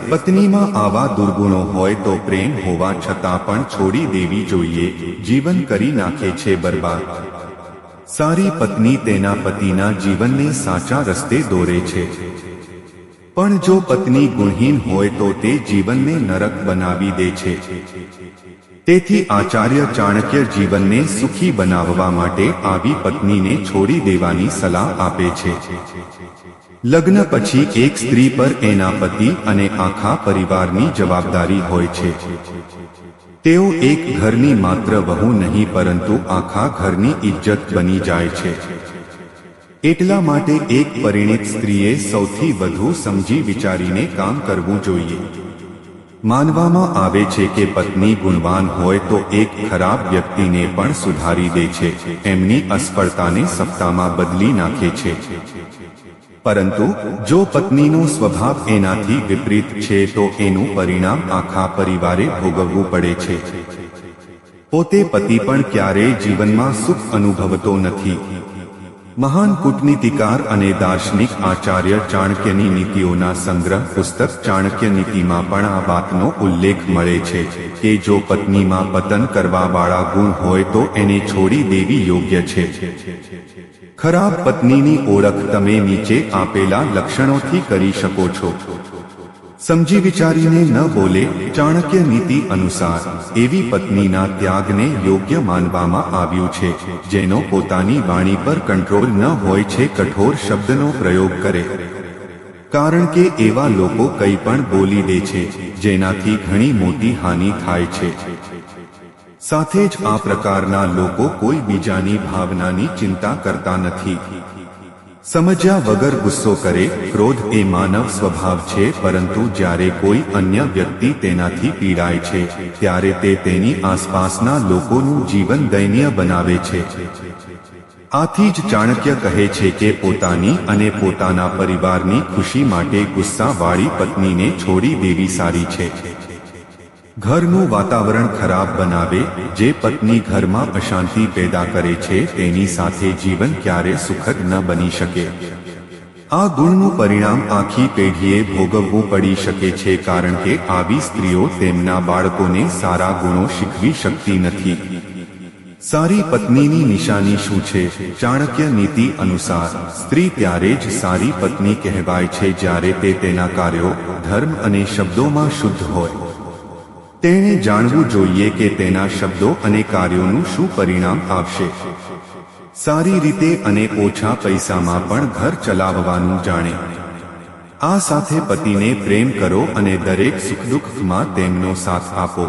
પત્નીમાં આવા દુર્ગુણો હોય તો પ્રેમ હોવા છતાં પણ છોડી દેવી જોઈએ, જીવન કરી નાખે છે બરબાદ। સારી પત્ની તેના પતિના જીવનને સાચા રસ્તે દોરે છે, પણ જો પત્ની ગુણહીન હોય તો તે જીવનને નરક બનાવી દે છે। તેથી આચાર્ય ચાણક્ય જીવનને સુખી બનાવવા માટે આવી પત્નીને છોડી દેવાની સલાહ આપે છે। લગ્ન પછી એક સ્ત્રી પર એના પતિ અને આખા પરિવારની જવાબદારી હોય છે। તેઓ એક ઘરની માત્ર વહુ નહીં પરંતુ આખા ઘરની ઇજ્જત બની જાય છે। એટલા માટે એક પરિણીત સ્ત્રીએ સૌથી વધુ સમજી વિચારીને કામ કરવું જોઈએ। માનવામાં આવે છે કે પત્ની ગુણવાન હોય તો એક ખરાબ વ્યક્તિને પણ સુધારી દે છે, એમની અસફળતાને સફળતામાં બદલી નાખે છે। પરંતુ જો પત્નીનો સ્વભાવ એનાથી વિપરીત છે તો એનું પરિણામ આખા પરિવારે ભોગવવું પડે છે। પોતે પતિ પણ ક્યારેય જીવનમાં સુખ અનુભવતો નથી। મહાન કૂટનીતિકાર અને દાર્શનિક આચાર્ય ચાણક્યની નીતિઓના સંગ્રહ પુસ્તક ચાણક્ય નીતિમાં પણ આ વાતનો ઉલ્લેખ મળે છે કે જો પત્નીમાં પતન કરવાવાળા ગુણ હોય તો એને છોડી દેવી યોગ્ય છે। ખરાબ પત્નીની ઓળખ તમે નીચે આપેલા લક્ષણોથી કરી શકો છો। સમજી વિચારીને ન બોલે। ચાણક્ય નીતિ અનુસાર એવી પત્નીના ત્યાગને યોગ્ય માનવામાં આવ્યું છે જેનો પોતાની વાણી પર કંટ્રોલ ન હોય છે, કઠોર શબ્દનો પ્રયોગ કરે, કારણ કે એવા લોકો કંઈ પણ બોલી દે છે જેનાથી ઘણી મોટી હાનિ થાય છે। સાથે જ આ પ્રકારના લોકો કોઈ બીજાની ભાવનાની ચિંતા કરતા નથી। સમજ્યા વગર ગુસ્સો કરે। ક્રોધ એ માનવ સ્વભાવ છે, પરંતુ જ્યારે કોઈ અન્ય વ્યક્તિ તેનાથી પીડાય છે ત્યારે તે તેની આસપાસના લોકોનું જીવન દયનીય બનાવે છે। આથી જ ચાણક્ય કહે છે કે પોતાની અને પોતાના પરિવારની ખુશી માટે ગુસ્સાવાળી પત્નીને છોડી દેવી સારી છે। ઘરનું વાતાવરણ ખરાબ બનાવે। જે પત્ની ઘરમાં અશાંતિ પેદા કરે છે તેની સાથે જીવન ક્યારે સુખદ ન બની શકે। આ ગુણનું પરિણામ આખી પેઢીએ ભોગવવું પડી શકે છે, કારણ કે આવી સ્ત્રીઓ તેમના બાળકોને સારા ગુણો શીખવી શકતી નથી। સારી પત્નીની નિશાની શું છે? ચાણક્ય નીતિ અનુસાર સ્ત્રી ત્યારે જ સારી પત્ની કહેવાય છે જ્યારે તે તેના કાર્યો, ધર્મ અને શબ્દોમાં શુદ્ધ હોય। તેણે જાણવું જોઈએ કે તેના શબ્દો અને કાર્યોનું શું પરિણામ આવશે। સારી રીતે અને ઓછા પૈસામાં પણ ઘર ચલાવવાનું જાણે। આ સાથે પતિને પ્રેમ કરો અને દરેક સુખદુઃખમાં તેમનો સાથ આપો।